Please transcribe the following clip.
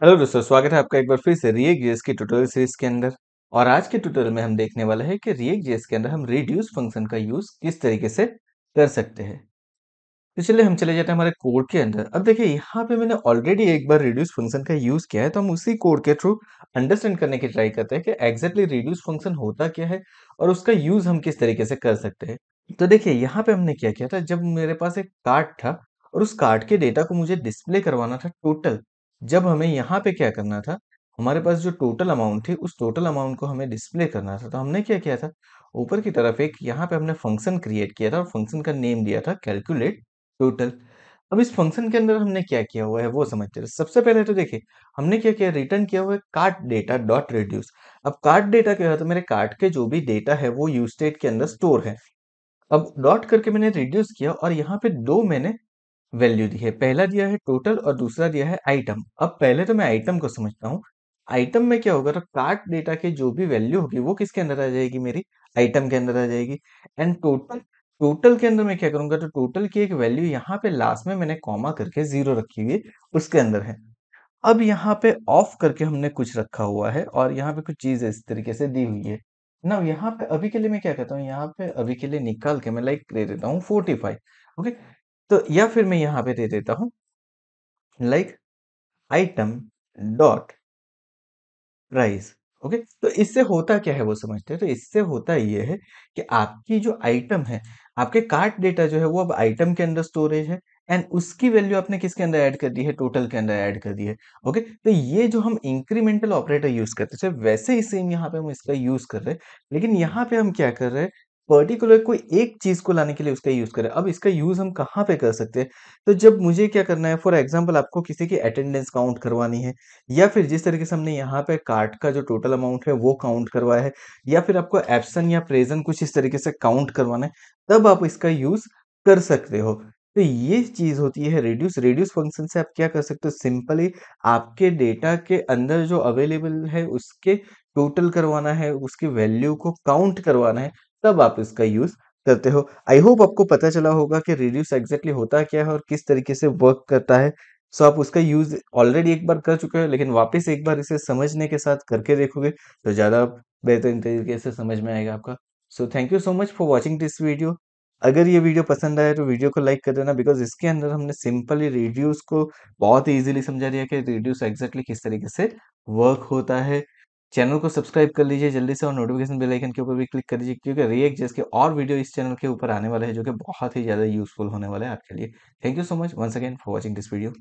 Hello दोस्तों, स्वागत है आपका एक बार फिर से रिएक्ट जेएस की ट्यूटोरियल सीरीज के अंदर। और आज के ट्यूटोरियल में हम देखने वाले हैं कि रिएक्ट जेएस के अंदर हम रिड्यूस फंक्शन का यूज किस तरीके से कर सकते हैं। तो चलिए हम चले जाते हैं हमारे कोड के अंदर। अब देखिए यहाँ पे मैंने ऑलरेडी एक बार रिड्यूस फंक्शन का यूज किया है, तो हम उसी कोड के थ्रू अंडरस्टैंड करने की ट्राई करते हैं कि एग्जैक्टली रिड्यूस फंक्शन होता क्या है और उसका यूज हम किस तरीके से कर सकते हैं। तो देखिए यहाँ पे हमने क्या किया था, जब मेरे पास एक कार्ड था और उस कार्ड के डेटा को मुझे डिस्प्ले करवाना था टोटल। जब हमें यहाँ पे क्या करना था, हमारे पास जो टोटल अमाउंट थी उस टोटल अमाउंट को हमें डिस्प्ले करना था, तो हमने क्या किया था, ऊपर की तरफ एक यहाँ पे हमने फंक्शन क्रिएट किया था और फंक्शन का नेम दिया था कैलकुलेट टोटल। अब इस फंक्शन के अंदर हमने क्या किया हुआ है वो समझते हैं। सबसे पहले तो देखिए हमने क्या किया, रिटर्न किया हुआ है कार्ड डेटा डॉट रिड्यूस। अब कार्ड डेटा क्या है, तो मेरे कार्ड के जो भी डेटा है वो यूस्टेट के अंदर स्टोर है। अब डॉट करके मैंने रिड्यूस किया और यहाँ पे दो मैंने वैल्यू दी है। पहला दिया है टोटल और दूसरा दिया है आइटम। अब पहले तो मैं आइटम को समझता हूँ। आइटम में क्या होगा, तो कार्ट डेटा की जो भी वैल्यू होगी वो किसके अंदर आ जाएगी, मेरी आइटम के अंदर आ जाएगी। एंड टोटल, टोटल के अंदर मैं क्या करूंगा, तो टोटल की एक वैल्यू यहाँ पे लास्ट में मैंने कॉमा करके जीरो रखी हुई है, उसके अंदर है। अब यहाँ पे ऑफ करके हमने कुछ रखा हुआ है और यहाँ पे कुछ चीज इस तरीके से दी हुई है ना। यहाँ पे अभी के लिए मैं क्या कहता हूँ, यहाँ पे अभी के लिए निकाल के मैं लाइक दे देता हूँ 45। ओके, तो या फिर मैं यहाँ पे दे देता हूँ like item dot price. Okay, तो इससे होता क्या है वो समझते हैं। तो इससे होता ये है कि आपकी जो आइटम है, आपके कार्ट डेटा जो है वो अब आइटम के अंदर स्टोरेज है। एंड उसकी वैल्यू आपने किसके अंदर ऐड कर दी है, टोटल के अंदर ऐड कर दी है। ओके, तो ये जो हम इंक्रीमेंटल ऑपरेटर यूज करते थे वैसे ही सेम यहाँ पे हम इसका यूज कर रहे हैं। लेकिन यहाँ पे हम क्या कर रहे हैं, पर्टिकुलर कोई एक चीज को लाने के लिए उसका यूज कर रहे हैं। अब इसका यूज हम कहाँ पे कर सकते हैं, तो जब मुझे क्या करना है, फॉर एग्जाम्पल आपको किसी की अटेंडेंस काउंट करवानी है, या फिर जिस तरीके से हमने यहाँ पे कार्ड का जो टोटल अमाउंट है वो काउंट करवाया है, या फिर आपको एब्सेंट या प्रेजेंट कुछ इस तरीके से काउंट करवाना है, तब आप इसका यूज कर सकते हो। तो ये चीज होती है रिड्यूस। रिड्यूस फंक्शन से आप क्या कर सकते हो, सिंपली आपके डेटा के अंदर जो अवेलेबल है उसके टोटल करवाना है, उसकी वैल्यू को काउंट करवाना है, तब आप इसका यूज करते हो। आई होप आपको पता चला होगा कि रिड्यूस एग्जैक्टली होता क्या है और किस तरीके से वर्क करता है। सो आप उसका यूज ऑलरेडी एक बार कर चुके हो, लेकिन वापस एक बार इसे समझने के साथ करके देखोगे तो ज़्यादा बेहतरीन तरीके से समझ में आएगा आपका। So thank you so much for watching this video. अगर ये वीडियो पसंद आया तो वीडियो को लाइक कर देना, बिकॉज इसके अंदर हमने सिंपली रिड्यूस को बहुत ही इजीली समझा दिया कि रिड्यूस एग्जैक्टली किस तरीके से वर्क होता है। चैनल को सब्सक्राइब कर लीजिए जल्दी से और नोटिफिकेशन बेल आइकन के ऊपर भी क्लिक कर दीजिए, क्योंकि रिएक्ट जैसे और वीडियो इस चैनल के ऊपर आने वाले हैं जो कि बहुत ही ज़्यादा यूजफुल होने वाले हैं आपके लिए। Thank you so much once again for watching this video.